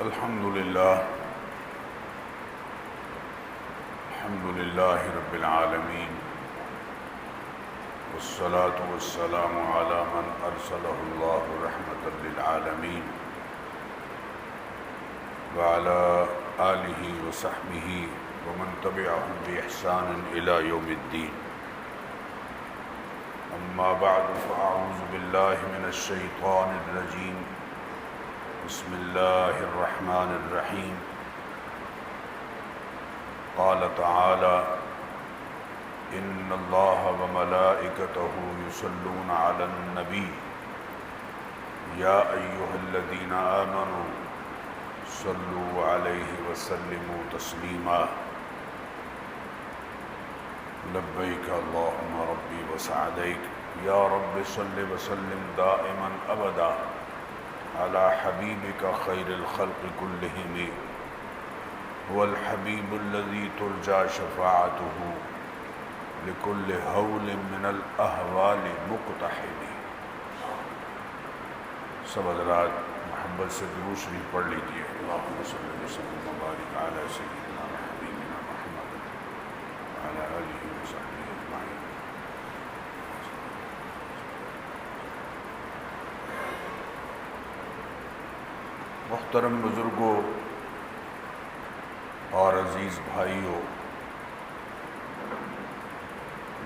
الحمد لله رب العالمين والصلاة والسلام على من أرسله الله رحمة للعالمين وعلى آله وصحبه ومن تبعهم بإحسان إلى يوم الدين. أما بعد فأعوذ بالله من الشيطان الرجيم. بسم الله الرحمن الرحيم. قال تعالى: إن الله وملائكته يصلون على النبي يا أيها الذين آمنوا صلوا عليه وسلموا تسليما. لبيك اللهم ربي وسعديك. يا رب صل وسلم دائما أبدا على حبيبك خير الخلق كلهم. هو الحبيب الذي ترجى شفاعته لكل هول من الأهوال مقتحم. سب حضرات محبت سے درود شریف پڑھ لیجیے. اللهم صل وسلم وبارك على سيدنا وحبيبنا محمد وعلى آله وصحبه أجمعين. محترم بزرگوں اور عزیز بھائیوں،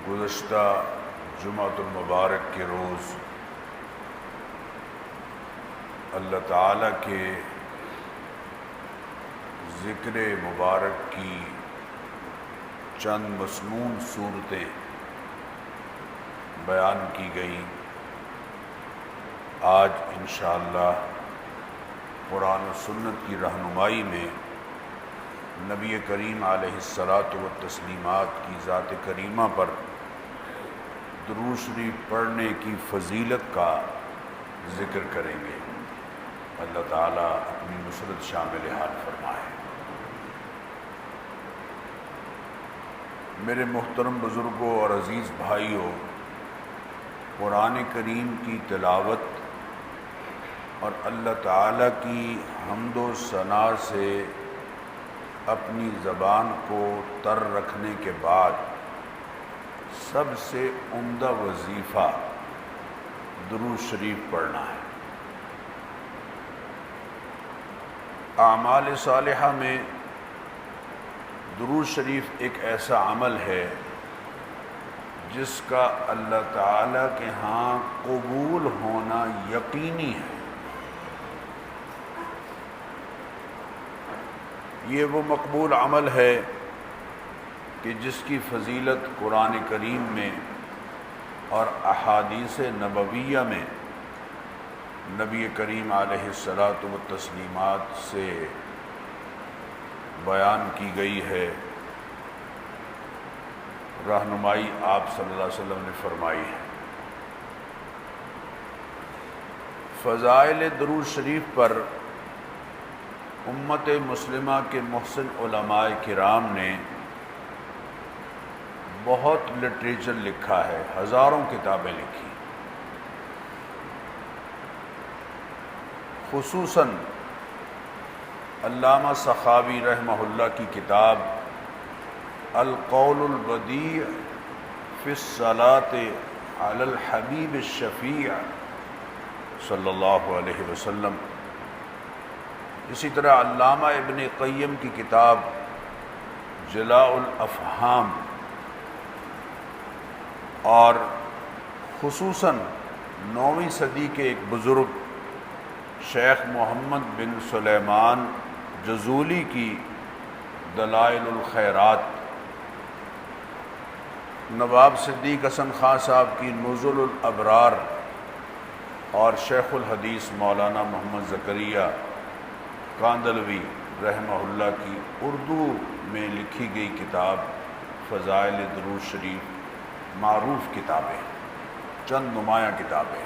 گزشتہ جمعۃ المبارک کے روز اللہ تعالیٰ کے ذکر مبارک کی چند مسنون صورتیں بیان کی گئیں. آج انشاءاللہ قرآن و سنت کی رہنمائی میں نبی کریم علیہ الصلاۃ والتسلیمات کی ذات کریمہ پر درود شریف پڑھنے کی فضیلت کا ذکر کریں گے. اللہ تعالیٰ اپنی نصرت شامل حال فرمائے. میرے محترم بزرگوں اور عزیز بھائیوں، قرآن کریم کی تلاوت اور اللہ تعالیٰ کی حمد و ثنا سے اپنی زبان کو تر رکھنے کے بعد سب سے عمدہ وظیفہ درود شریف پڑھنا ہے. اعمال صالحہ میں درود شریف ایک ایسا عمل ہے جس کا اللہ تعالیٰ کے ہاں قبول ہونا یقینی ہے. یہ وہ مقبول عمل ہے کہ جس کی فضیلت قرآن کریم میں اور احادیث نبویہ میں نبی کریم علیہ الصلاۃ والتسلیمات سے بیان کی گئی ہے. رہنمائی آپ صلی اللہ علیہ وسلم نے فرمائی ہے. فضائل درود شریف پر امت مسلمہ کے محسن علماء کرام نے بہت لٹریچر لکھا ہے، ہزاروں کتابیں لکھی. خصوصاً علامہ سخاوی رحمہ اللہ کی کتاب القول البدیع فی الصلاۃ علی الحبیب الشفیع صلی اللہ علیہ وسلم. اسی طرح علامہ ابن قیم کی کتاب جلاء الافہام، اور خصوصاً 9ویں صدی کے ایک بزرگ شیخ محمد بن سلیمان جزولی کی دلائل الخیرات، نواب صدیق حسن خان صاحب کی نزل الابرار، اور شیخ الحدیث مولانا محمد زکریا کاندلوی رحمہ اللہ کی اردو میں لکھی گئی کتاب فضائل درود شریف، معروف کتابیں، چند نمایاں کتابیں.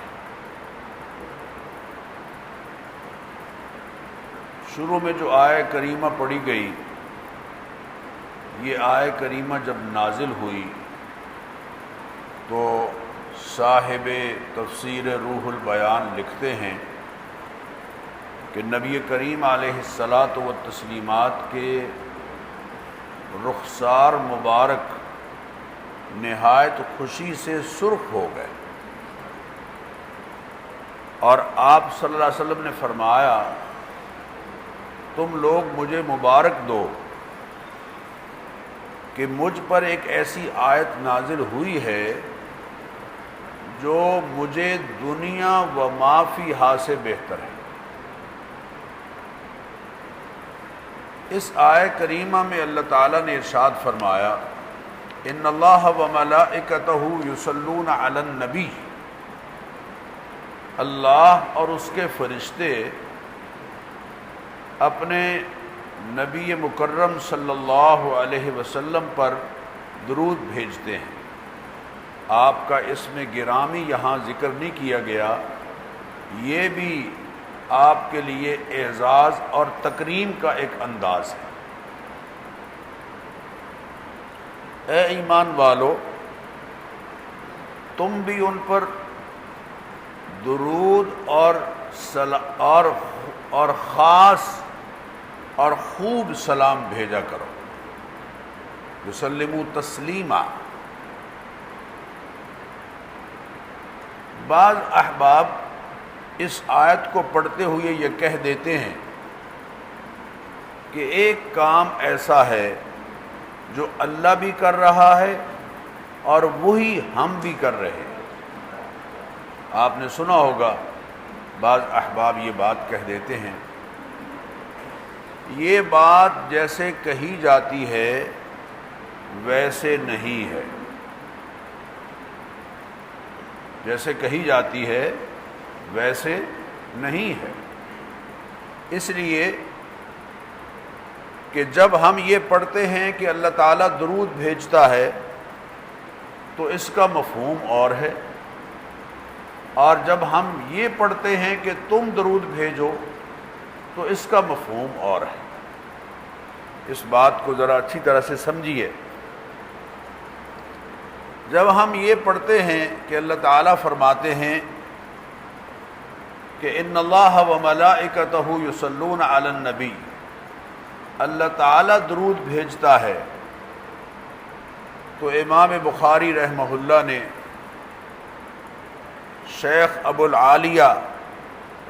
شروع میں جو آیہ کریمہ پڑھی گئی، یہ آیہ کریمہ جب نازل ہوئی تو صاحب تفسیر روح البیان لکھتے ہیں کہ نبی کریم علیہ الصلاۃ والتسلیمات کے رخسار مبارک نہایت خوشی سے سرخ ہو گئے، اور آپ صلی اللہ علیہ وسلم نے فرمایا تم لوگ مجھے مبارک دو کہ مجھ پر ایک ایسی آیت نازل ہوئی ہے جو مجھے دنیا و ما فیہا سے بہتر ہے۔ اس آیہ کریمہ میں اللہ تعالیٰ نے ارشاد فرمایا ان اللہ و ملائکتہ یصلون علی النبی، اللہ اور اس کے فرشتے اپنے نبی مکرم صلی اللہ علیہ وسلم پر درود بھیجتے ہیں۔ آپ کا اسم گرامی یہاں ذکر نہیں کیا گیا، یہ بھی آپ کے لیے اعزاز اور تکریم کا ایک انداز ہے۔ اے ایمان والو، تم بھی ان پر درود اور خاص اور خوب سلام بھیجا کرو، یسلموا تسلیما۔ بعض احباب اس آیت کو پڑھتے ہوئے یہ کہہ دیتے ہیں کہ ایک کام ایسا ہے جو اللہ بھی کر رہا ہے اور وہی ہم بھی کر رہے ہیں۔ آپ نے سنا ہوگا بعض احباب یہ بات کہہ دیتے ہیں، یہ بات جیسے کہی جاتی ہے ویسے نہیں ہے، جیسے کہی جاتی ہے ویسے نہیں ہے، اس لیے کہ جب ہم یہ پڑھتے ہیں کہ اللہ تعالیٰ درود بھیجتا ہے تو اس کا مفہوم اور ہے، اور جب ہم یہ پڑھتے ہیں کہ تم درود بھیجو تو اس کا مفہوم اور ہے۔ اس بات کو ذرا اچھی طرح سے سمجھیے۔ جب ہم یہ پڑھتے ہیں کہ اللہ تعالیٰ فرماتے ہیں کہ ان اللہ و ملائکتہ یصلون علی النبی، اللہ تعالیٰ درود بھیجتا ہے، تو امام بخاری رحمہ اللہ نے شیخ ابو العالیہ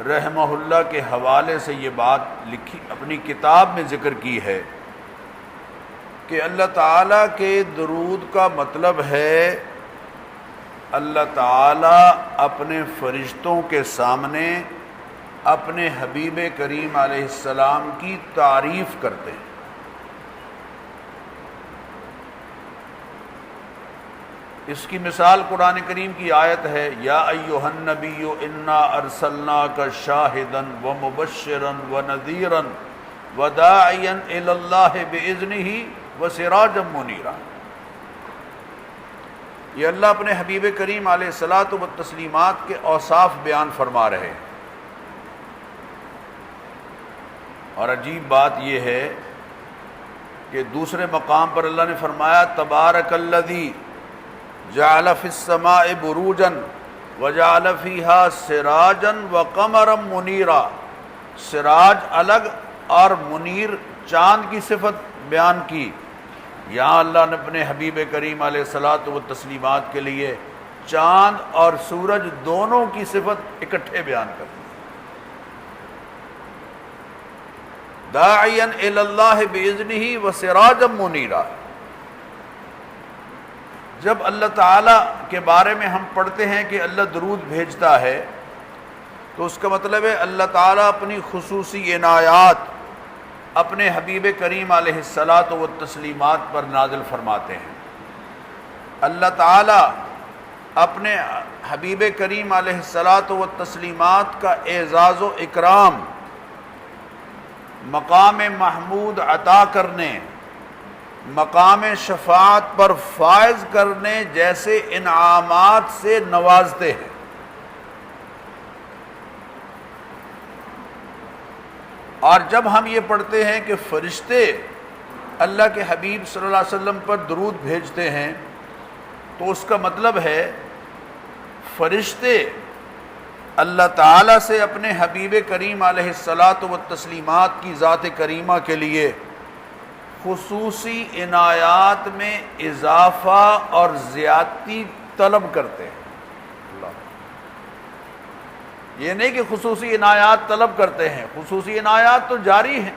رحمہ اللہ کے حوالے سے یہ بات لکھی، اپنی کتاب میں ذکر کی ہے کہ اللہ تعالیٰ کے درود کا مطلب ہے اللہ تعالیٰ اپنے فرشتوں کے سامنے اپنے حبیب کریم علیہ السلام کی تعریف کرتے ہیں۔ اس کی مثال قرآن کریم کی آیت ہے یا ایھا النبی انا ارسلناک شاہدا ومبشرا ونذیرا وداعیا الی اللہ باذنہ وسراجا منیرا۔ یہ اللہ اپنے حبیب کریم علیہ الصلاۃ والتسلیمات کے اوصاف بیان فرما رہے ہیں، اور عجیب بات یہ ہے کہ دوسرے مقام پر اللہ نے فرمایا تبارک الذی جعل فی السماء بروجا وجعل فیہا سراجا وقمرا منیرا۔ سراج الگ اور منیر چاند کی صفت بیان کی، یہاں اللہ نے اپنے حبیب کریم علیہ الصلاۃ والتسلیمات کے لیے چاند اور سورج دونوں کی صفت اکٹھے بیان کر دی۔ داعیا الی اللہ باذنہ وسراجا منیرا۔ جب اللہ تعالیٰ کے بارے میں ہم پڑھتے ہیں کہ اللہ درود بھیجتا ہے تو اس کا مطلب ہے اللہ تعالیٰ اپنی خصوصی عنایات اپنے حبیب کریم علیہ الصلاۃ والتسلیمات پر نازل فرماتے ہیں۔ اللہ تعالیٰ اپنے حبیب کریم علیہ الصلاۃ والتسلیمات کا اعزاز و اکرام، مقام محمود عطا کرنے، مقام شفاعت پر فائز کرنے جیسے انعامات سے نوازتے ہیں۔ اور جب ہم یہ پڑھتے ہیں کہ فرشتے اللہ کے حبیب صلی اللہ علیہ وسلم پر درود بھیجتے ہیں تو اس کا مطلب ہے فرشتے اللہ تعالیٰ سے اپنے حبیب کریم علیہ الصلاۃ والتسلیمات کی ذات کریمہ کے لیے خصوصی عنایات میں اضافہ اور زیادتی طلب کرتے ہیں۔ اللہ، یہ نہیں کہ خصوصی عنایات طلب کرتے ہیں، خصوصی عنایات تو جاری ہیں،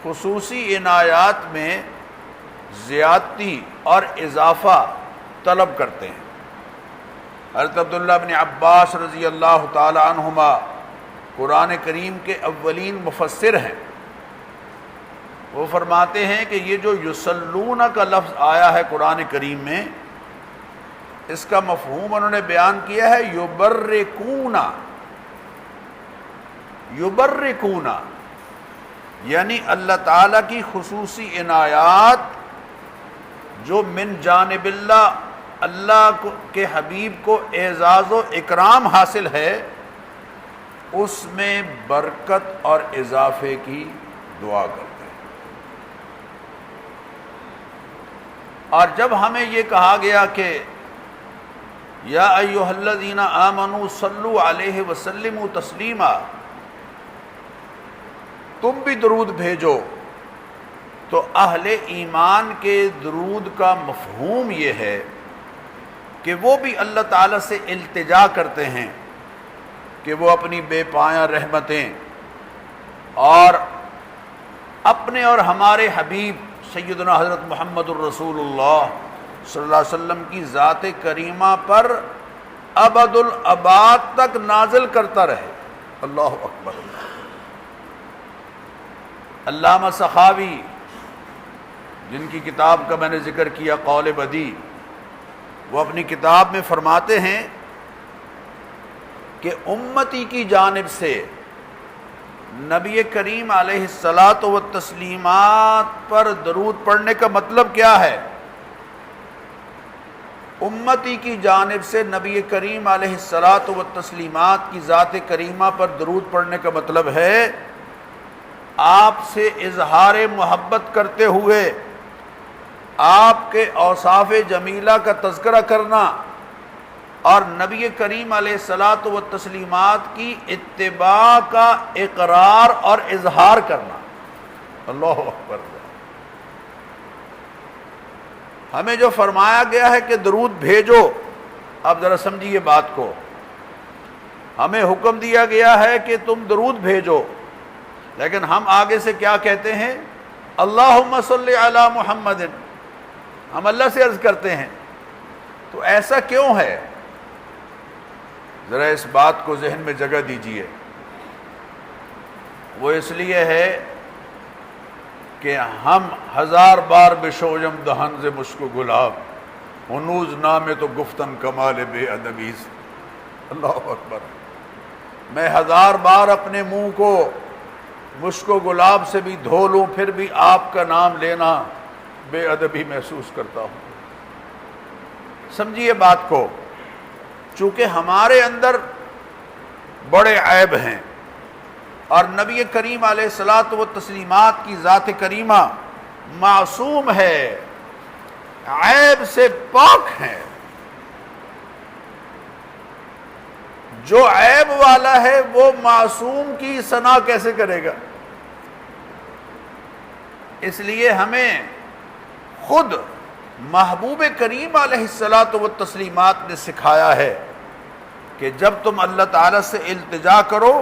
خصوصی عنایات میں زیادتی اور اضافہ طلب کرتے ہیں۔ حضرت عبداللہ بن عباس رضی اللہ تعالی عنہما قرآن کریم کے اولین مفسر ہیں، وہ فرماتے ہیں کہ یہ جو یصلون کا لفظ آیا ہے قرآن کریم میں، اس کا مفہوم انہوں نے بیان کیا ہے یبرکون، یعنی اللہ تعالیٰ کی خصوصی عنایات جو من جانب اللہ کے حبیب کو اعزاز و اکرام حاصل ہے، اس میں برکت اور اضافے کی دعا کرتے ہیں۔ اور جب ہمیں یہ کہا گیا کہ یا ایھا الذین آمنوا صلوا علیہ وسلموا تسلیما، تم بھی درود بھیجو، تو اہل ایمان کے درود کا مفہوم یہ ہے کہ وہ بھی اللہ تعالیٰ سے التجا کرتے ہیں کہ وہ اپنی بے پایاں رحمتیں اور اپنے اور ہمارے حبیب سیدنا حضرت محمد الرسول اللہ صلی اللہ علیہ وسلم کی ذات کریمہ پر ابد الاباد تک نازل کرتا رہے۔ اللہ اکبر۔ علامہ سخاوی، جن کی کتاب کا میں نے ذکر کیا قول بدیع، وہ اپنی کتاب میں فرماتے ہیں کہ امتی کی جانب سے نبی کریم علیہ الصلاۃ والتسلیمات پر درود پڑھنے کا مطلب کیا ہے؟ امتی کی جانب سے نبی کریم علیہ الصلاۃ والتسلیمات کی ذات کریمہ پر درود پڑھنے کا مطلب ہے آپ سے اظہار محبت کرتے ہوئے آپ کے اوصاف جمیلہ کا تذکرہ کرنا اور نبی کریم علیہ الصلاۃ والتسلیمات کی اتباع کا اقرار اور اظہار کرنا۔ اللہ اکبر۔ ہمیں جو فرمایا گیا ہے کہ درود بھیجو، اب ذرا سمجھیے بات کو، ہمیں حکم دیا گیا ہے کہ تم درود بھیجو، لیکن ہم آگے سے کیا کہتے ہیں؟ اللہم صلی علی محمد، ہم اللہ سے عرض کرتے ہیں۔ تو ایسا کیوں ہے؟ ذرا اس بات کو ذہن میں جگہ دیجئے۔ وہ اس لیے ہے کہ ہم ہزار بار بشوجم دہن ز مشک و گلاب، ہنوز نام تو گفتن کمال بے ادبی۔ اللہ اکبر۔ میں ہزار بار اپنے منہ کو مشک و گلاب سے بھی دھو لوں، پھر بھی آپ کا نام لینا بے ادبی محسوس کرتا ہوں۔ سمجھیے بات کو، چونکہ ہمارے اندر بڑے عیب ہیں اور نبی کریم علیہ الصلاۃ والتسلیمات کی ذات کریمہ معصوم ہے، عیب سے پاک ہے۔ جو عیب والا ہے وہ معصوم کی ثنا کیسے کرے گا؟ اس لیے ہمیں خود محبوب کریم علیہ الصلاۃ والتسلیمات نے سکھایا ہے کہ جب تم اللہ تعالیٰ سے التجا کرو،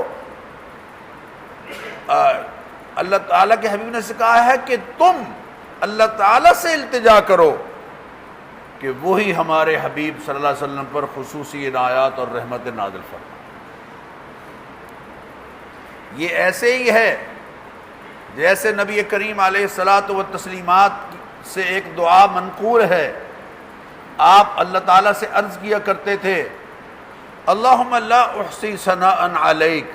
اللہ تعالیٰ کے حبیب نے سکھایا ہے کہ تم اللہ تعالیٰ سے التجا کرو کہ وہی ہمارے حبیب صلی اللہ علیہ وسلم پر خصوصی عنایات اور رحمت نازل فرمائے۔ یہ ایسے ہی ہے جیسے نبی کریم علیہ الصلاۃ والتسلیمات سے ایک دعا منقول ہے، آپ اللہ تعالیٰ سے عرض کیا کرتے تھے اللہم لا احصی ثناء علیک،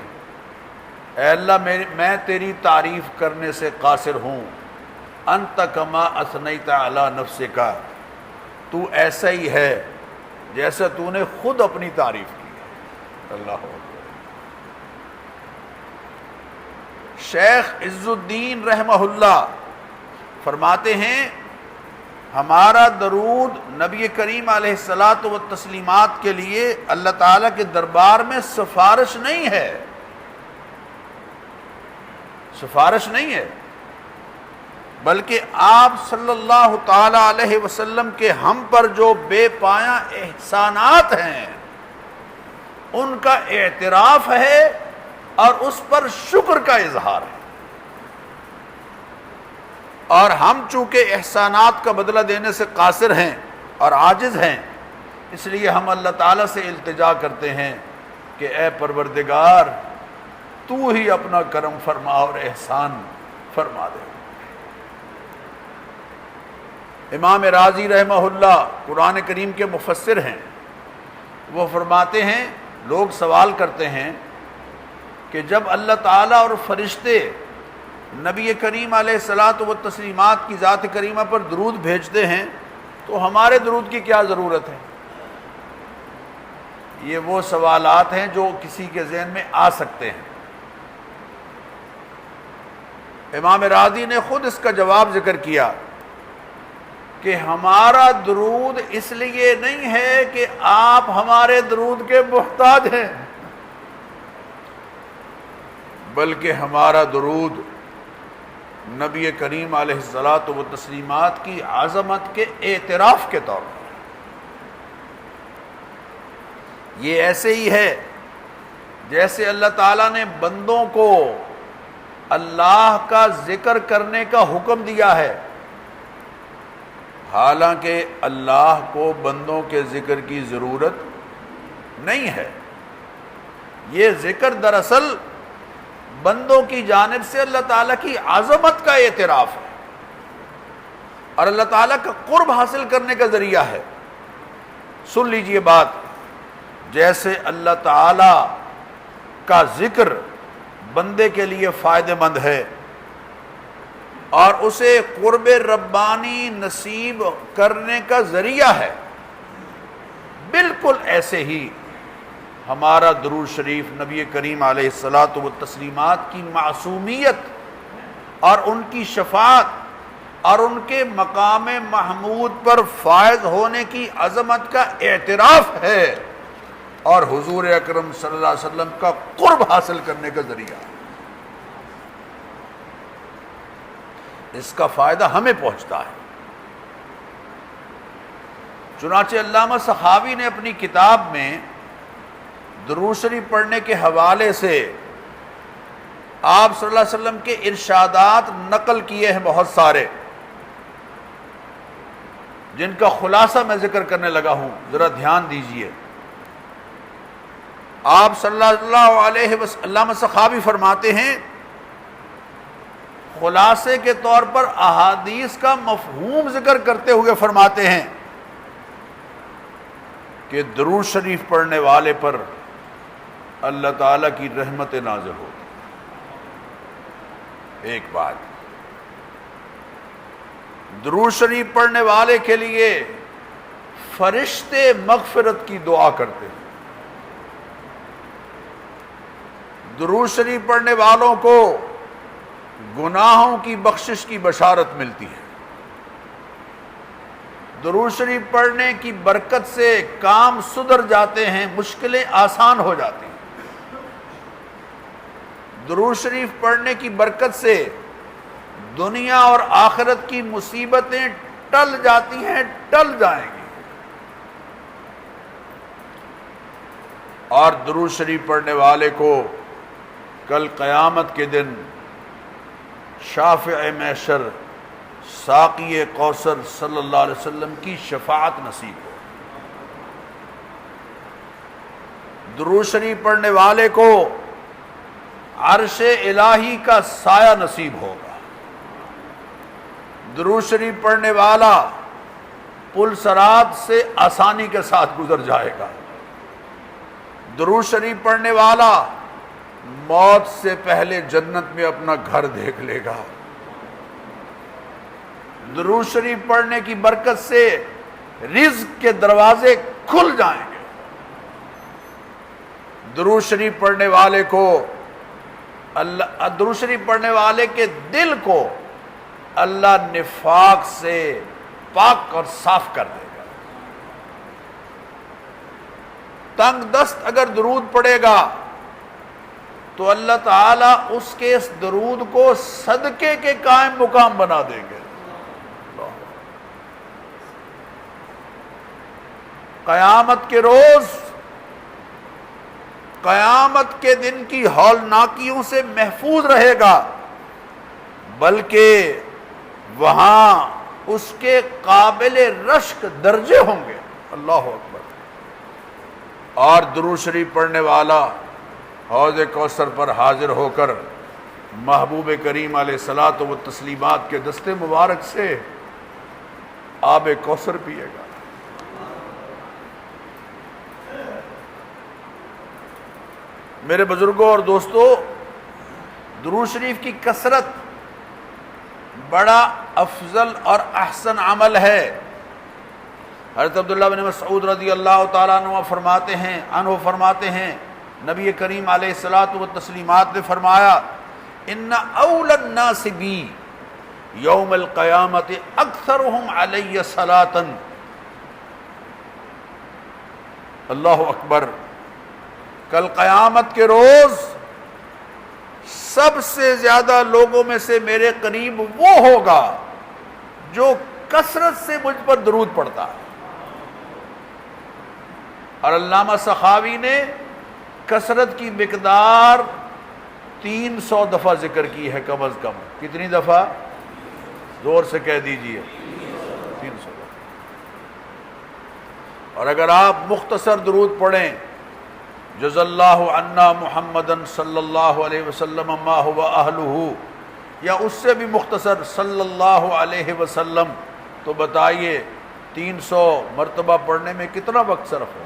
اے اللہ میں تیری تعریف کرنے سے قاصر ہوں، انت کما اثنیت علی نفسک، تو ایسا ہی ہے جیسا تو نے خود اپنی تعریف کی۔ اللہ اکبر۔ شیخ عز الدین رحمہ اللہ فرماتے ہیں ہمارا درود نبی کریم علیہ الصلاۃ والتسلیمات کے لیے اللہ تعالیٰ کے دربار میں سفارش نہیں ہے، سفارش نہیں ہے، بلکہ آپ صلی اللہ تعالی علیہ وسلم کے ہم پر جو بے پایاں احسانات ہیں ان کا اعتراف ہے اور اس پر شکر کا اظہار ہے، اور ہم چونکہ احسانات کا بدلہ دینے سے قاصر ہیں اور عاجز ہیں، اس لیے ہم اللہ تعالیٰ سے التجا کرتے ہیں کہ اے پروردگار تو ہی اپنا کرم فرما اور احسان فرما دے۔ امام رازی رحمہ اللہ قرآن کریم کے مفسر ہیں، وہ فرماتے ہیں لوگ سوال کرتے ہیں کہ جب اللہ تعالیٰ اور فرشتے نبی کریم علیہ الصلاۃ والتسلیمات کی ذات کریمہ پر درود بھیجتے ہیں تو ہمارے درود کی کیا ضرورت ہے؟ یہ وہ سوالات ہیں جو کسی کے ذہن میں آ سکتے ہیں۔ امام رازی نے خود اس کا جواب ذکر کیا کہ ہمارا درود اس لیے نہیں ہے کہ آپ ہمارے درود کے محتاج ہیں، بلکہ ہمارا درود نبی کریم علیہ الصلاۃ والتسلیمات کی عظمت کے اعتراف کے طور پر۔ یہ ایسے ہی ہے جیسے اللہ تعالیٰ نے بندوں کو اللہ کا ذکر کرنے کا حکم دیا ہے، حالانکہ اللہ کو بندوں کے ذکر کی ضرورت نہیں ہے۔ یہ ذکر دراصل بندوں کی جانب سے اللہ تعالیٰ کی عظمت کا اعتراف ہے اور اللہ تعالیٰ کا قرب حاصل کرنے کا ذریعہ ہے۔ سن لیجئے بات، جیسے اللہ تعالیٰ کا ذکر بندے کے لیے فائدہ مند ہے اور اسے قرب ربانی نصیب کرنے کا ذریعہ ہے، بالکل ایسے ہی ہمارا درود شریف نبی کریم علیہ الصلاۃ والتسلیمات کی معصومیت اور ان کی شفاعت اور ان کے مقام محمود پر فائز ہونے کی عظمت کا اعتراف ہے اور حضور اکرم صلی اللہ علیہ وسلم کا قرب حاصل کرنے کا ذریعہ ہے۔ اس کا فائدہ ہمیں پہنچتا ہے۔ چنانچہ علامہ سخاوی نے اپنی کتاب میں درود شریف پڑھنے کے حوالے سے آپ صلی اللہ علیہ وسلم کے ارشادات نقل کیے ہیں بہت سارے، جن کا خلاصہ میں ذکر کرنے لگا ہوں، ذرا دھیان دیجئے۔ آپ صلی اللہ علیہ وسلم علامہ سخاوی فرماتے ہیں خلاصے کے طور پر احادیث کا مفہوم ذکر کرتے ہوئے فرماتے ہیں کہ درود شریف پڑھنے والے پر اللہ تعالیٰ کی رحمت نازل ہوتی۔ ایک بات، درود شریف پڑھنے والے کے لیے فرشتے مغفرت کی دعا کرتے ہیں، درود شریف پڑھنے والوں کو گناہوں کی بخشش کی بشارت ملتی ہے، درود شریف پڑھنے کی برکت سے کام سدھر جاتے ہیں، مشکلیں آسان ہو جاتی ہیں، درود شریف پڑھنے کی برکت سے دنیا اور آخرت کی مصیبتیں ٹل جاتی ہیں، ٹل جائیں گی، اور درود شریف پڑھنے والے کو کل قیامت کے دن شافع محشر ساقی کوثر صلی اللہ علیہ وسلم کی شفاعت نصیب ہو، درود شریف پڑھنے والے کو عرش الہی کا سایہ نصیب ہوگا، درود شریف پڑھنے والا پل صراط سے آسانی کے ساتھ گزر جائے گا، درود شریف پڑھنے والا موت سے پہلے جنت میں اپنا گھر دیکھ لے گا، درود شریف پڑھنے کی برکت سے رزق کے دروازے کھل جائیں گے، درود شریف پڑھنے والے کو درود شریف پڑھنے والے کے دل کو اللہ نفاق سے پاک اور صاف کر دے گا۔ تنگ دست اگر درود پڑے گا تو اللہ تعالیٰ اس کے اس درود کو صدقے کے قائم مقام بنا دیں گے۔ قیامت کے روز، قیامت کے دن کی ہولناکیوں سے محفوظ رہے گا، بلکہ وہاں اس کے قابل رشک درجے ہوں گے۔ اللہ اکبر۔ اور درود شریف پڑھنے والا حوض کوثر پر حاضر ہو کر محبوب کریم علیہ الصلاۃ والتسلیمات کے دستے مبارک سے آب کوثر پیے گا۔ میرے بزرگوں اور دوستو، درود شریف کی کثرت بڑا افضل اور احسن عمل ہے۔ حضرت عبداللہ بن مسعود رضی اللہ تعالیٰ عنہ فرماتے ہیں نبی کریم علیہ الصلاۃ والتسلیمات نے فرمایا، ان اول الناس بی یوم القیامت اکثرهم علی صلاۃ۔ اللہ اکبر۔ کل قیامت کے روز سب سے زیادہ لوگوں میں سے میرے قریب وہ ہوگا جو کثرت سے مجھ پر درود پڑتا ہے۔ اور علامہ سخاوی نے کثرت کی مقدار 300 دفعہ ذکر کی ہے کم از کم۔ کتنی دفعہ؟ زور سے کہہ دیجئے۔ 300 دفعہ۔ اور اگر آپ مختصر درود پڑھیں، جز اللہ عنا محمدن صلی اللہ علیہ وسلم ما هو اہلہ، یا اس سے بھی مختصر صلی اللہ علیہ وسلم، تو بتائیے 300 مرتبہ پڑھنے میں کتنا وقت صرف ہو؟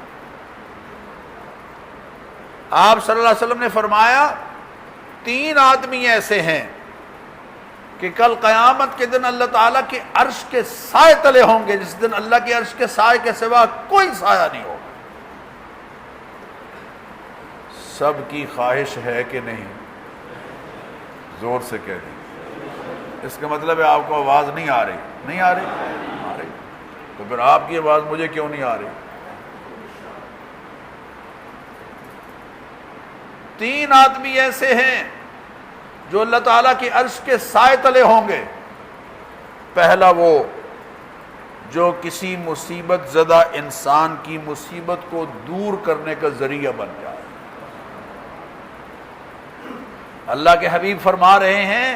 آپ صلی اللہ علیہ وسلم نے فرمایا 3 آدمی ایسے ہیں کہ کل قیامت کے دن اللہ تعالیٰ کے عرش کے سائے تلے ہوں گے، جس دن اللہ کے عرش کے سائے کے سوا کوئی سایہ نہیں ہوگا۔ سب کی خواہش ہے کہ نہیں؟ زور سے کہہ دیں۔ اس کا مطلب ہے آپ کو آواز نہیں آ رہی؟ نہیں آ رہی؟ آ رہی۔ تو پھر آپ کی آواز مجھے کیوں نہیں آ رہی؟ 3 آدمی ایسے ہیں جو اللہ تعالیٰ کے عرش کے سائے تلے ہوں گے۔ پہلا وہ جو کسی مصیبت زدہ انسان کی مصیبت کو دور کرنے کا ذریعہ بن جائے۔ اللہ کے حبیب فرما رہے ہیں،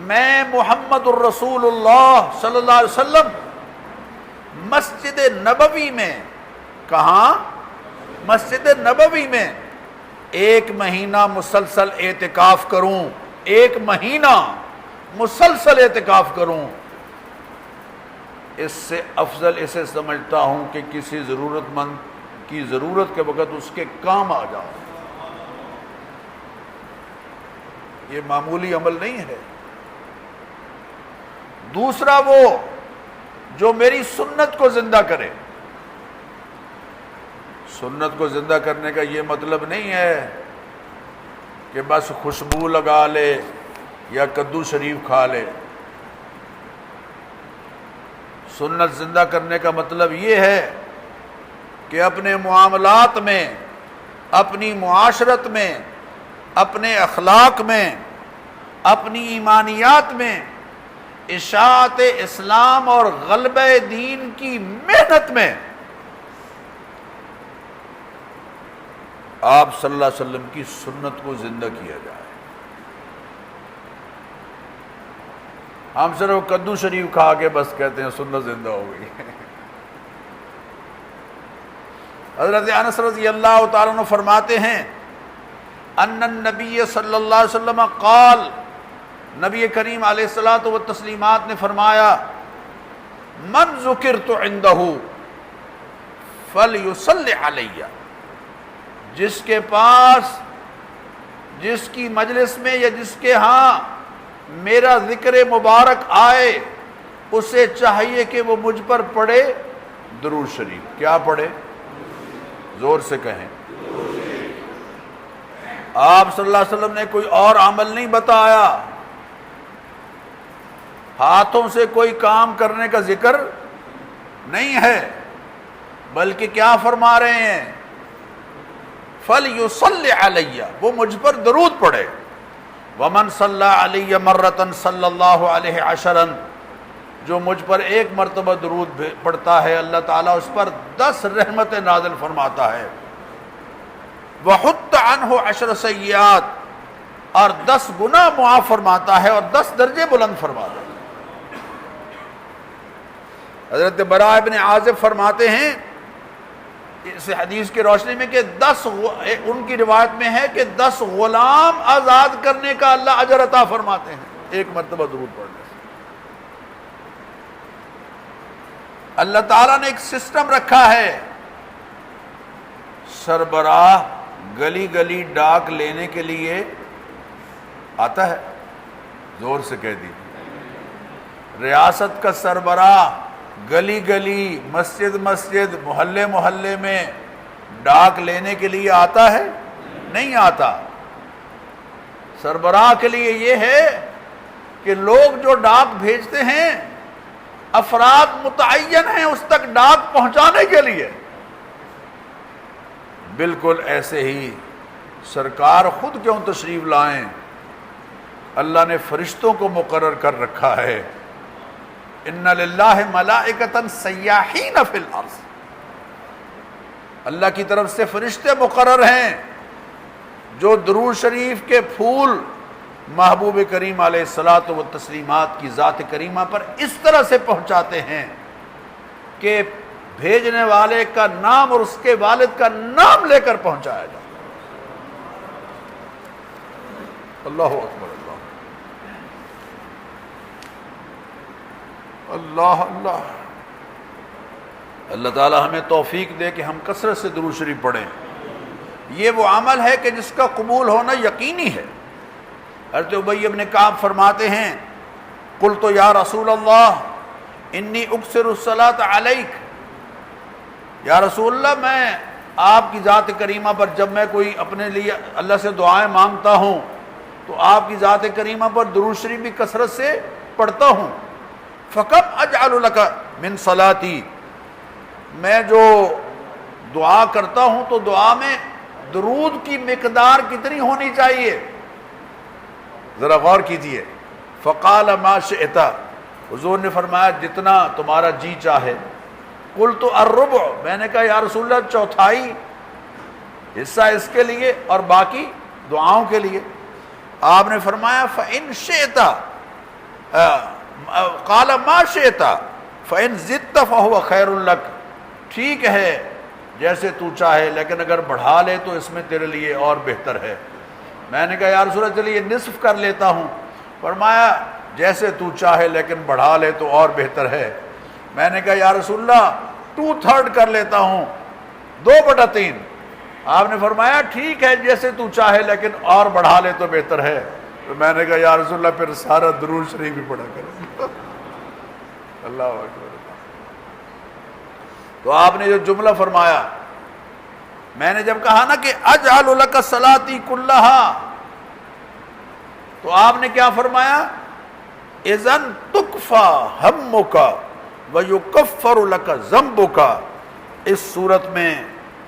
میں محمد الرسول اللہ صلی اللہ علیہ وسلم مسجد نبوی میں، کہاں؟ مسجد نبوی میں 1 مہینہ مسلسل اعتکاف کروں، 1 مہینہ مسلسل اعتکاف کروں، اس سے افضل اسے سمجھتا ہوں کہ کسی ضرورت مند کی ضرورت کے وقت اس کے کام آ جاؤ۔ یہ معمولی عمل نہیں ہے۔ دوسرا وہ جو میری سنت کو زندہ کرے۔ سنت کو زندہ کرنے کا یہ مطلب نہیں ہے کہ بس خوشبو لگا لے یا کدو شریف کھا لے۔ سنت زندہ کرنے کا مطلب یہ ہے کہ اپنے معاملات میں، اپنی معاشرت میں، اپنے اخلاق میں، اپنی ایمانیات میں، اشاعت اسلام اور غلبہ دین کی محنت میں آپ صلی اللہ علیہ وسلم کی سنت کو زندہ کیا جائے۔ ہم صرف کدو شریف کھا کے بس کہتے ہیں سنت زندہ ہو گئی۔ حضرت انس رضی اللہ تعالیٰ عنہ فرماتے ہیں، ان النبی صلی اللہ علیہ وسلم قال، نبی کریم علیہ الصلوۃ والتسلیمات نے فرمایا، من ذکرت عندہ فلیصلی علی، جس کے پاس، جس کی مجلس میں یا جس کے ہاں میرا ذکر مبارک آئے، اسے چاہیے کہ وہ مجھ پر پڑھے درود شریف۔ کیا پڑھے؟ زور سے کہیں۔ آپ صلی اللہ علیہ وسلم نے کوئی اور عمل نہیں بتایا، ہاتھوں سے کوئی کام کرنے کا ذکر نہیں ہے، بلکہ کیا فرما رہے ہیں؟ فَلْيُصَلِّ عَلَيَّ، وہ مجھ پر درود پڑھے. وَمَنْ صَلَّى عَلَيَّ مَرَّةً صَلَّى اللَّهُ عَلَيْهِ عَشْرًا، جو مجھ پر ایک مرتبہ درود پڑھتا ہے اللہ تعالیٰ اس پر 10 رحمتیں نازل فرماتا ہے. وَحُطَّ عَنْهُ 10 سیئات، اور 10 گناہ معاف فرماتا ہے اور 10 درجے بلند فرماتا ہے. حضرت براء ابن عازب فرماتے ہیں اس حدیث کی روشنی میں کہ 10 ان کی روایت میں ہے کہ 10 غلام آزاد کرنے کا اللہ اجر عطا فرماتے ہیں ایک مرتبہ درود پڑھنے سے. اللہ تعالیٰ نے ایک سسٹم رکھا ہے. سربراہ گلی گلی ڈاک لینے کے لیے آتا ہے، زور سے کہہ دیجیے. ریاست کا سربراہ گلی گلی، مسجد مسجد، محلے محلے میں ڈاک لینے کے لیے آتا ہے؟ نہیں آتا. سربراہ کے لیے یہ ہے کہ لوگ جو ڈاک بھیجتے ہیں افراد متعین ہیں اس تک ڈاک پہنچانے کے لیے. بالکل ایسے ہی سرکار خود کیوں تشریف لائیں، اللہ نے فرشتوں کو مقرر کر رکھا ہے. ان للہ ملائکۃ سیاحین فی الارض، اللہ کی طرف سے فرشتے مقرر ہیں جو درود شریف کے پھول محبوب کریم علیہ الصلاۃ والتسلیمات کی ذات کریمہ پر اس طرح سے پہنچاتے ہیں کہ بھیجنے والے کا نام اور اس کے والد کا نام لے کر پہنچایا جائے. اللہ اکبر، اللہ اللہ. اللہ تعالی ہمیں توفیق دے کہ ہم کثرت سے درود شریف پڑھیں. یہ وہ عمل ہے کہ جس کا قبول ہونا یقینی ہے. حضرت ابی ابن کعب فرماتے ہیں قلت یا رسول اللہ انی اکثر الصلاۃ علیک، یا رسول اللہ میں آپ کی ذات کریمہ پر جب میں کوئی اپنے لیے اللہ سے دعائیں مانگتا ہوں تو آپ کی ذات کریمہ پر درود شریف بھی کثرت سے پڑھتا ہوں. فَكَمْ أَجْعَلُ لَكَ مِنْ صَلَاتِي، میں جو دعا کرتا ہوں تو دعا میں درود کی مقدار کتنی ہونی چاہیے؟ ذرا غور کیجئے. فَقَالَ مَا شِئْتَ، حضور نے فرمایا جتنا تمہارا جی چاہے. قُلْتُ الرُّبُعُ، میں نے کہا یا رسول اللہ چوتھائی حصہ اس کے لیے اور باقی دعاؤں کے لیے. آپ نے فرمایا فَإِنْ شِئْتَ، قَالَ مَا شِئْتَ فَإِنْ زِدْتَ فَهُوَ خَيْرٌ لَكَ، ٹھیک ہے جیسے تو چاہے لیکن اگر بڑھا لے تو اس میں تیرے لیے اور بہتر ہے. میں نے کہا یا رسول اللہ چلیے نصف کر لیتا ہوں. فرمایا جیسے تو چاہے لیکن بڑھا لے تو اور بہتر ہے. میں نے کہا یا رسول اللہ 2/3 کر لیتا ہوں، 2/3. آپ نے فرمایا ٹھیک ہے جیسے تو چاہے لیکن اور بڑھا لے تو بہتر ہے. تو میں نے کہا یا رسول اللہ پھر سارا درود شریف بھی پڑھا کریں. اللہ اکبر. تو آپ نے جو جملہ فرمایا، میں نے جب کہا نا کہ اجعل لک صلاتی کلھا، تو آپ نے کیا فرمایا؟ اذن تکفی ہمک ویکفر لک ذنبک. اس صورت میں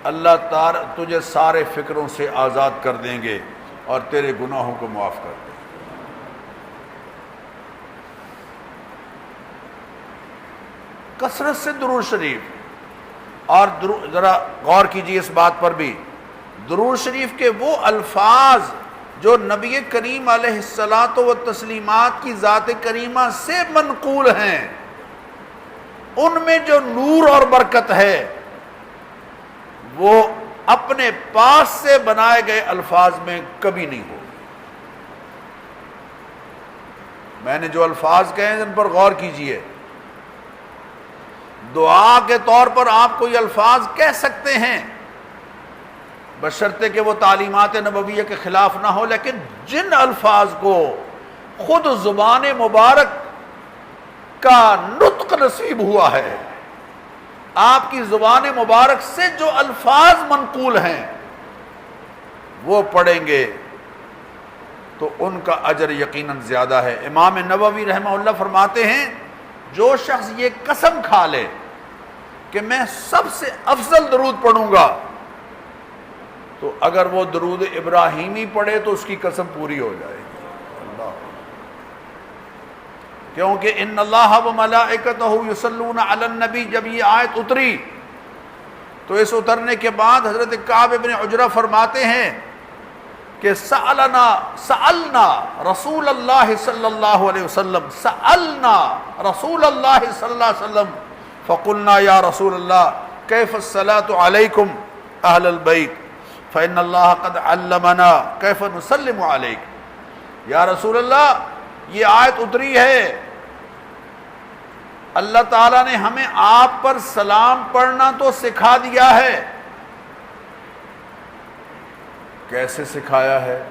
اللہ تعالی تجھے سارے فکروں سے آزاد کر دیں گے اور تیرے گناہوں کو معاف کر دیں گے. کثرت سے درود شریف. اور ذرا غور کیجیے اس بات پر بھی، درود شریف کے وہ الفاظ جو نبی کریم علیہ الصلاۃ والتسلیمات کی ذات کریمہ سے منقول ہیں، ان میں جو نور اور برکت ہے وہ اپنے پاس سے بنائے گئے الفاظ میں کبھی نہیں ہو. میں نے جو الفاظ کہے ہیں ان پر غور کیجیے. دعا کے طور پر آپ کوئی الفاظ کہہ سکتے ہیں بشرطے کہ وہ تعلیمات نبویہ کے خلاف نہ ہو، لیکن جن الفاظ کو خود زبان مبارک کا نطق نصیب ہوا ہے، آپ کی زبان مبارک سے جو الفاظ منقول ہیں وہ پڑھیں گے تو ان کا اجر یقیناً زیادہ ہے۔ امام نووی رحمہ اللہ فرماتے ہیں جو شخص یہ قسم کھا لے کہ میں سب سے افضل درود پڑھوں گا، تو اگر وہ درود ابراہیمی پڑھے تو اس کی قسم پوری ہو جائے گی۔ اللہ، کیونکہ ان اللہ و ملائکتہ یصلون علی النبی، جب یہ آیت اتری تو اس اترنے کے بعد حضرت کعب بن عجرہ فرماتے ہیں کہ سألنا رسول اللہ صلی اللہ علیہ وسلم، سألنا رسول اللہ صلی اللہ علیہ وسلم فقلنا یا رسول اللہ کیف الصلاة علیکم اہل البیت فإن اللہ قد علمنا کیف نسلم علیک۔ یا رسول اللہ، یہ آیت اتری ہے، اللہ تعالیٰ نے ہمیں آپ پر سلام پڑھنا تو سکھا دیا ہے، کیسے سکھایا ہے؟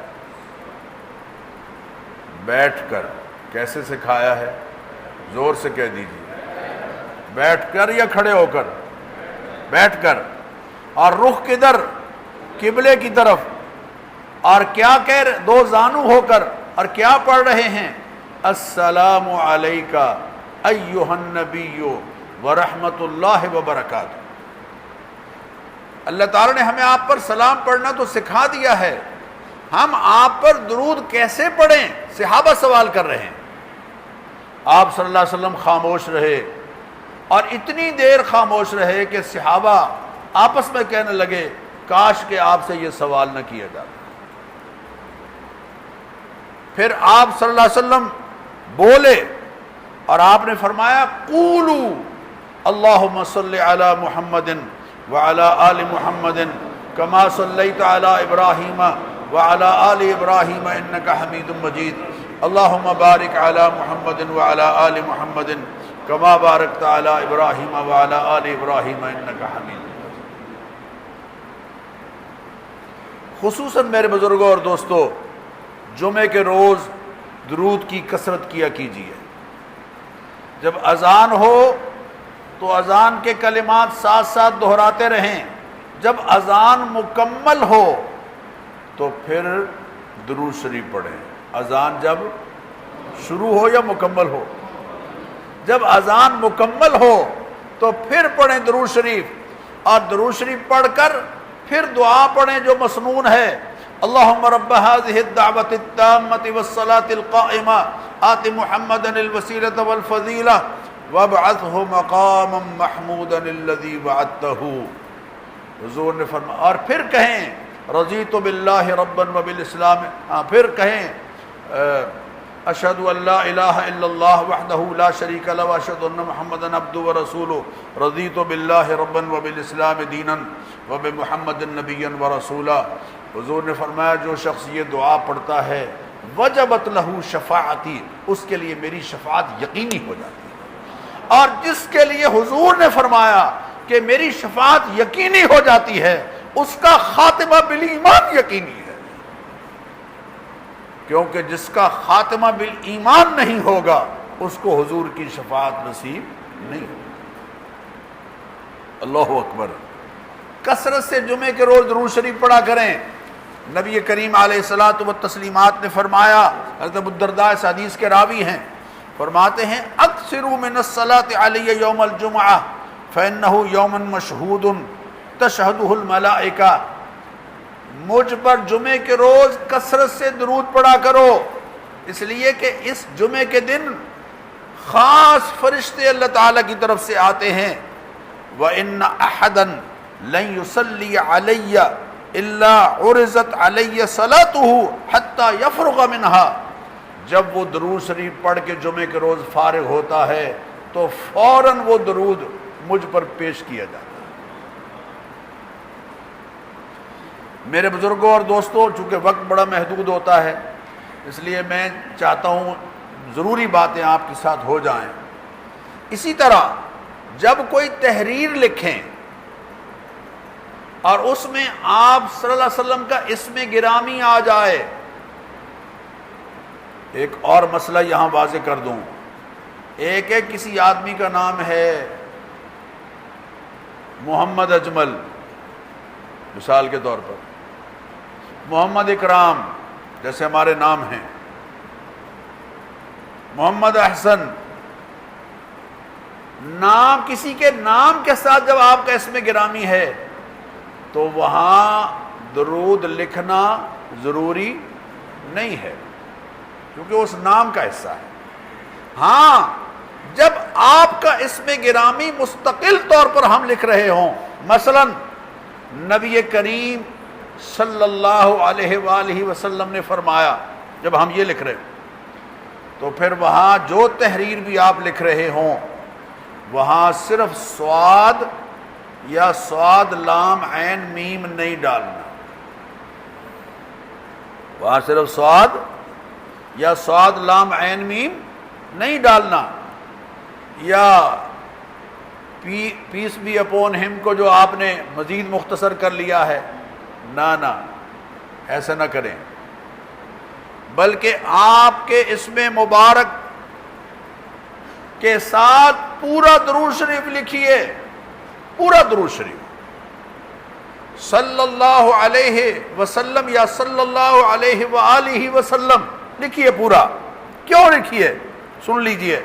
بیٹھ کر۔ کیسے سکھایا ہے؟ زور سے کہہ دیجیے، بیٹھ کر یا کھڑے ہو کر؟ بیٹھ کر۔ اور رخ کدھر؟ قبلے کی طرف۔ اور کیا کہہ رہے؟ دو زانو ہو کر۔ اور کیا پڑھ رہے ہیں؟ السلام علیکہ ایھا النبی ورحمۃ اللہ وبرکاتہ۔ اللہ تعالیٰ نے ہمیں آپ پر سلام پڑھنا تو سکھا دیا ہے، ہم آپ پر درود کیسے پڑھیں؟ صحابہ سوال کر رہے ہیں۔ آپ صلی اللہ علیہ وسلم خاموش رہے، اور اتنی دیر خاموش رہے کہ صحابہ آپس میں کہنے لگے کاش کہ آپ سے یہ سوال نہ کیا جاتا۔ پھر آپ صلی اللہ علیہ وسلم بولے اور آپ نے فرمایا قولوا اللہم صلی علی محمد وعلی آل محمد کما صلیت علی ابراہیم وعلی آل ابراہیم انک حمید مجید اللہم بارک علی محمد وعلی آل محمد کما بارکت علی ابراہیم وعلی آل ابراہیم انک حمید مجید۔ خصوصاً میرے بزرگوں اور دوستو، جمعے کے روز درود کی کثرت کیا کیجیے۔ جب اذان ہو تو اذان کے کلمات ساتھ ساتھ دہراتے رہیں، جب اذان مکمل ہو تو پھر درود شریف پڑھیں۔ اذان جب شروع ہو یا مکمل ہو؟ جب اذان مکمل ہو تو پھر پڑھیں درود شریف، اور درود شریف پڑھ کر پھر دعا پڑھیں جو مسنون ہے۔ اللہم رب هذه الدعوة التامة والصلاة القائمة آت محمدا الوسیلة والفضیلة وابعثه مقاما محمودا الذي وعدته۔ حضور نے فرمایا، اور پھر کہیں رضیت باللہ ربا وبالاسلام، پھر کہیں اشہد ان لا الہ الا اللہ وحدہ لا شریک لہ واشہد ان محمدا عبدہ ورسولہ رضیت باللہ ربا وبالاسلام دینا وبمحمد نبیا ورسولا۔ حضور نے فرمایا جو شخص یہ دعا پڑھتا ہے وجبت لہ شفاعتی، اس کے لیے میری شفاعت یقینی ہو جاتی ہے۔ اور جس کے لیے حضور نے فرمایا کہ میری شفاعت یقینی ہو جاتی ہے، اس کا خاتمہ بالایمان یقینی ہے، کیونکہ جس کا خاتمہ بالایمان نہیں ہوگا اس کو حضور کی شفاعت نصیب نہیں ہوگی۔ اللہ اکبر۔ کثرت سے جمعے کے روز درود شریف پڑھا کریں۔ نبی کریم علیہ الصلوۃ والتسلیمات نے فرمایا، حضرت ابو الدرداء اس حدیث کے راوی ہیں، فرماتے ہیں اکثروا من الصلاۃ علی یوم الجمعہ فانہ یوم مشہود تشہدہ الملائکہ۔ مجھ پر جمعے کے روز کثرت سے درود پڑھا کرو، اس لیے کہ اس جمعے کے دن خاص فرشتے اللہ تعالیٰ کی طرف سے آتے ہیں۔ وَإِنَّ أَحَدًا لَن يُصَلِّيَ عَلَيَّ إِلَّا عُرِضَتْ عَلَيَّ صَلَاتُهُ حَتَّى يَفْرُغَ مِنْهَا۔ جب وہ درود شریف پڑھ کے جمعے کے روز فارغ ہوتا ہے تو فوراً وہ درود مجھ پر پیش کیا جاتا ہے۔ میرے بزرگوں اور دوستوں، چونکہ وقت بڑا محدود ہوتا ہے اس لیے میں چاہتا ہوں ضروری باتیں آپ کے ساتھ ہو جائیں۔ اسی طرح جب کوئی تحریر لکھیں اور اس میں آپ صلی اللہ علیہ وسلم کا اسم گرامی آ جائے، ایک اور مسئلہ یہاں واضح کر دوں، ایک ہے کسی آدمی کا نام ہے محمد اجمل، مثال کے طور پر محمد اکرام، جیسے ہمارے نام ہیں محمد احسن، نام کسی کے نام کے ساتھ جب آپ کا اسم گرامی ہے تو وہاں درود لکھنا ضروری نہیں ہے کیونکہ اس نام کا حصہ ہے۔ ہاں جب آپ کا اسم گرامی مستقل طور پر ہم لکھ رہے ہوں، مثلا نبی کریم صلی اللہ علیہ وآلہ وسلم نے فرمایا، جب ہم یہ لکھ رہے تو پھر وہاں جو تحریر بھی آپ لکھ رہے ہوں وہاں صرف صاد یا صاد لام عین میم نہیں ڈالنا، وہاں صرف صاد یا صاد لام عین میم نہیں ڈالنا، یا پیس بی اپون ہم کو جو آپ نے مزید مختصر کر لیا ہے، نہ ایسا نہ کریں، بلکہ آپ کے اسم مبارک کے ساتھ پورا درود شریف لکھیے، پورا درود شریف صلی اللہ علیہ وسلم یا صلی اللہ علیہ وآلہ وسلم لکھیے پورا۔ کیوں لکھیے؟ سن لیجئے،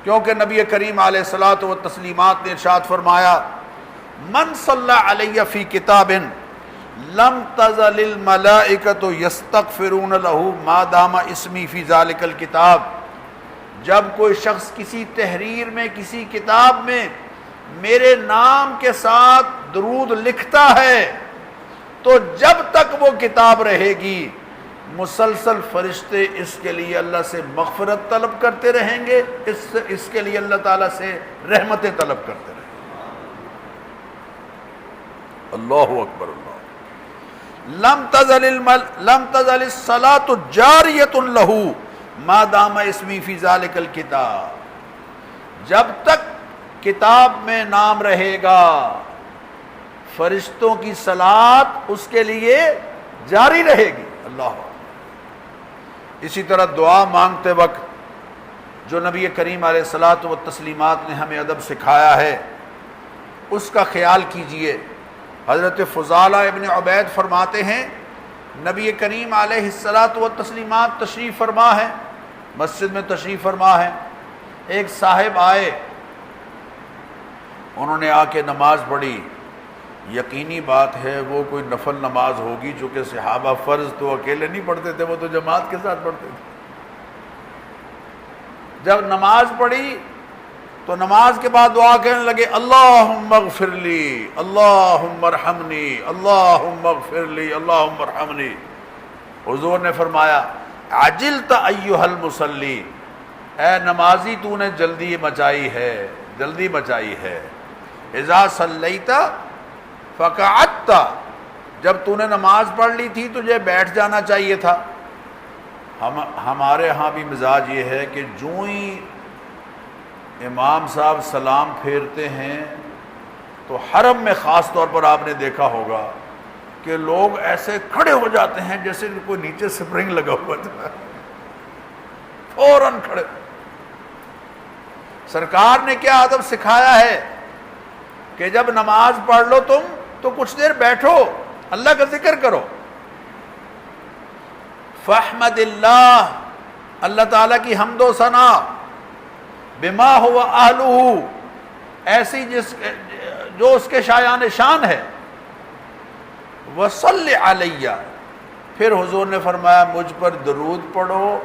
کیونکہ نبی کریم علیہ الصلوۃ والتسلیمات نے ارشاد فرمایا من صلی علی فی کتاب لم تزل الملائکۃ یستغفرون له ما دام اسمی فی ذلک الکتاب، جب کوئی شخص کسی تحریر میں کسی کتاب میں میرے نام کے ساتھ درود لکھتا ہے تو جب تک وہ کتاب رہے گی مسلسل فرشتے اس کے لیے اللہ سے مغفرت طلب کرتے رہیں گے، اس کے لیے اللہ تعالیٰ سے رحمتیں طلب کرتے رہیں گے۔ اللہ اکبر اللہ۔ لم تزل الصلاۃ جاریۃ لہ ما دام اسمی فی ذلک الکتاب، جب تک کتاب میں نام رہے گا فرشتوں کی صلاۃ اس کے لیے جاری رہے گی۔ اللہ۔ اسی طرح دعا مانگتے وقت جو نبی کریم علیہ الصلوۃ والتسلیمات نے ہمیں ادب سکھایا ہے اس کا خیال کیجئے۔ حضرت فضالہ ابن عبید فرماتے ہیں نبی کریم علیہ الصلوۃ والتسلیمات تشریف فرما ہے، مسجد میں تشریف فرما ہے، ایک صاحب آئے، انہوں نے آ کے نماز پڑھی، یقینی بات ہے وہ کوئی نفل نماز ہوگی چونکہ صحابہ فرض تو اکیلے نہیں پڑھتے تھے، وہ تو جماعت کے ساتھ پڑھتے تھے۔ جب نماز پڑھی تو نماز کے بعد دعا کہنے لگے اللہم اغفر لی، اللہم ارحمنی، اللہم اغفر لی، اللہم ارحمنی۔ حضور نے فرمایا عجلت ایھا المصلی، اے نمازی تو نے جلدی مچائی ہے، جلدی مچائی ہے۔ اذا صلیت فقعدت، جب تو نے نماز پڑھ لی تھی تجھے بیٹھ جانا چاہیے تھا۔ ہمارے ہاں بھی مزاج یہ ہے کہ جو ہی امام صاحب سلام پھیرتے ہیں تو حرم میں خاص طور پر آپ نے دیکھا ہوگا کہ لوگ ایسے کھڑے ہو جاتے ہیں جیسے کوئی نیچے سپرنگ لگا ہوا تھا، فوراً کھڑے۔ سرکار نے کیا ادب سکھایا ہے کہ جب نماز پڑھ لو تم تو کچھ دیر بیٹھو، اللہ کا ذکر کرو۔ فاحمد اللہ، اللہ تعالیٰ کی حمد و ثنا، بما ہوا اہلہ، ایسی جو اس کے شایان شان ہے، وصل علیہ، پھر حضور نے فرمایا مجھ پر درود پڑھو،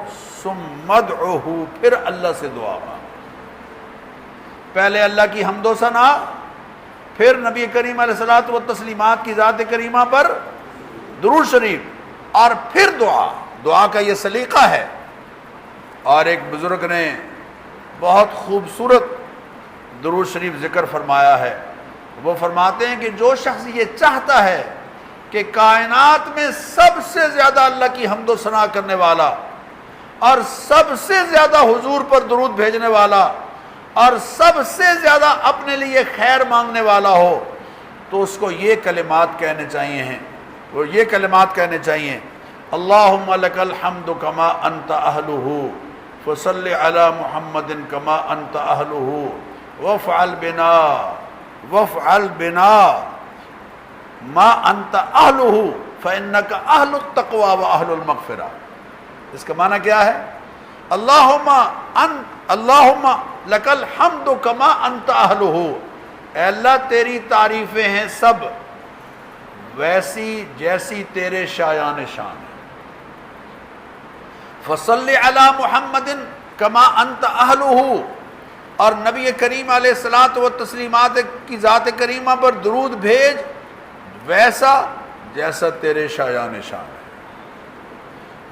ثم ادعوہ، پھر اللہ سے دعا مانگو۔ پہلے اللہ کی حمد و ثنا، پھر نبی کریم علیہ الصلوۃ والتسلیمات کی ذات کریمہ پر درود شریف، اور پھر دعا۔ دعا کا یہ سلیقہ ہے۔ اور ایک بزرگ نے بہت خوبصورت درود شریف ذکر فرمایا ہے، وہ فرماتے ہیں کہ جو شخص یہ چاہتا ہے کہ کائنات میں سب سے زیادہ اللہ کی حمد و ثنا کرنے والا اور سب سے زیادہ حضور پر درود بھیجنے والا اور سب سے زیادہ اپنے لیے خیر مانگنے والا ہو تو اس کو یہ کلمات کہنے چاہیے، وہ یہ کلمات کہنے چاہیے، اللہم لک الحمد کما انت اہلہ، فصل علی محمد کما انت اہلہ، وافعل بنا ما انت اہلہ فإنک اہل التقوی و اہل المغفرہ۔ اس کا معنی کیا ہے؟ اللہم لک الحمد کما انت اہلہ، اے اللہ تیری تعریفیں ہیں سب ویسی جیسی تیرے شایان شان ہے۔ فصلی علی محمد کما انت اہلہ، اور نبی کریم علیہ الصلوۃ والتسلیمات کی ذات کریمہ پر درود بھیج ویسا جیسا تیرے شایان شان ہے۔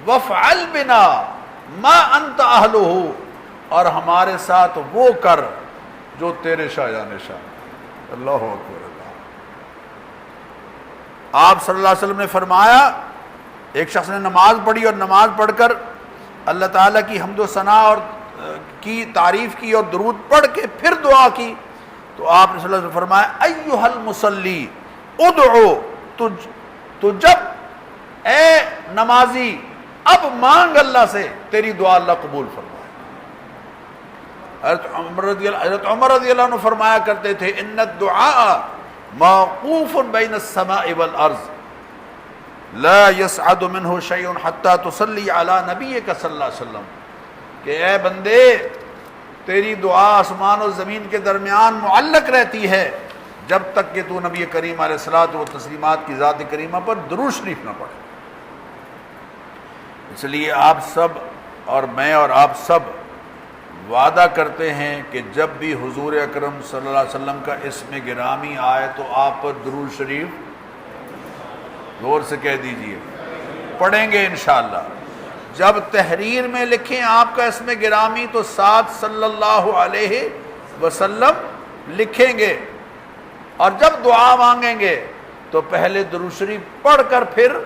وفعل بنا ما انت اہلہ، اور ہمارے ساتھ وہ کر جو تیرے شایان شان ہے۔ اللہ اکبر۔ آپ صلی اللہ علیہ وسلم نے فرمایا، ایک شخص نے نماز پڑھی اور نماز پڑھ کر اللہ تعالیٰ کی حمد و ثنا اور کی تعریف کی اور درود پڑھ کے پھر دعا کی، تو آپ نے صلی اللہ علیہ وسلم فرمایا ایھا المصلی ادعو، تو جب اے نمازی اب مانگ اللہ سے، تیری دعا اللہ قبول فرمائے۔ حضرت عمر رضی اللہ عنہ فرمایا کرتے تھے ان الدعاء موقوف بین السماء والارض لا يصعد منه شيء حتى تصلي على نبيك صلی اللہ علیہ وسلم، کہ اے بندے تیری دعا آسمان و زمین کے درمیان معلق رہتی ہے جب تک کہ تو نبی کریم علیہ الصلوۃ والتسلیمات کی ذات کریمہ پر درود شریف نہ پڑھے۔ اس لیے آپ سب اور میں اور آپ سب وعدہ کرتے ہیں کہ جب بھی حضور اکرم صلی اللہ علیہ وسلم کا اسم گرامی آئے تو آپ پر درود شریف زور سے کہہ دیجئے پڑھیں گے انشاءاللہ۔ جب تحریر میں لکھیں آپ کا اسم گرامی تو ساتھ صلی اللہ علیہ وسلم لکھیں گے، اور جب دعا مانگیں گے تو پہلے درود شریف پڑھ کر پھر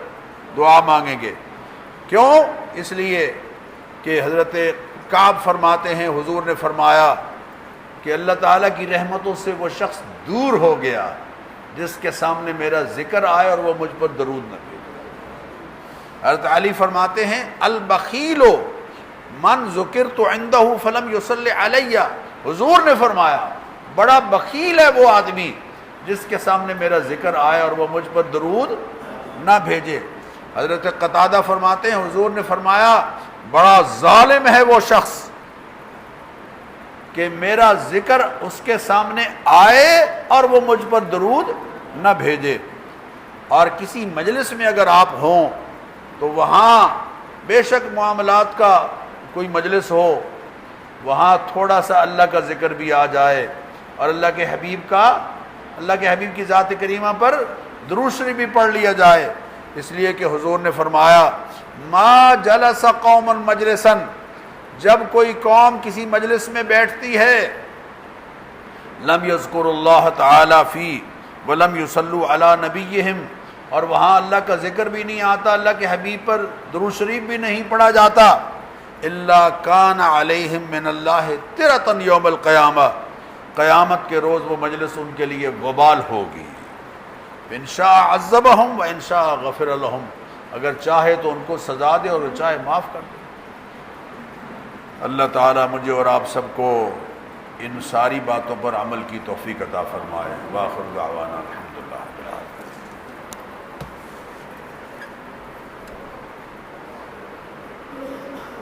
دعا مانگیں گے۔ کیوں؟ اس لیے کہ حضرت کعب فرماتے ہیں حضور نے فرمایا کہ اللہ تعالیٰ کی رحمتوں سے وہ شخص دور ہو گیا جس کے سامنے میرا ذکر آئے اور وہ مجھ پر درود نہ بھیجے۔ حضرت علی فرماتے ہیں البخیل من ذکرت عندہ فلم یصلی علیہ، حضور نے فرمایا بڑا بخیل ہے وہ آدمی جس کے سامنے میرا ذکر آئے اور وہ مجھ پر درود نہ بھیجے۔ حضرت قتادہ فرماتے ہیں حضور نے فرمایا بڑا ظالم ہے وہ شخص کہ میرا ذکر اس کے سامنے آئے اور وہ مجھ پر درود نہ بھیجے۔ اور کسی مجلس میں اگر آپ ہوں تو وہاں بے شک معاملات کا کوئی مجلس ہو، وہاں تھوڑا سا اللہ کا ذکر بھی آ جائے اور اللہ کے حبیب کی ذات کریمہ پر درود شریف بھی پڑھ لیا جائے، اس لیے کہ حضور نے فرمایا ما جلس قوم مجلسا، جب کوئی قوم کسی مجلس میں بیٹھتی ہے لم یذکر اللہ تعالی فی ولم یصلوا علی نبیہم، اور وہاں اللہ کا ذکر بھی نہیں آتا، اللہ کے حبیب پر درود شریف بھی نہیں پڑھا جاتا، الا کان علیہم من اللہ ترۃ یوم القیامہ، قیامت کے روز وہ مجلس ان کے لیے وبال ہوگی۔ ان شاء عذبہم و ان شاء غفر لہم، اگر چاہے تو ان کو سزا دے اور چاہے معاف کر دے۔ اللہ تعالیٰ مجھے اور آپ سب کو ان ساری باتوں پر عمل کی توفیق عطا فرمائے۔ وآخر دعوانا الحمدللہ۔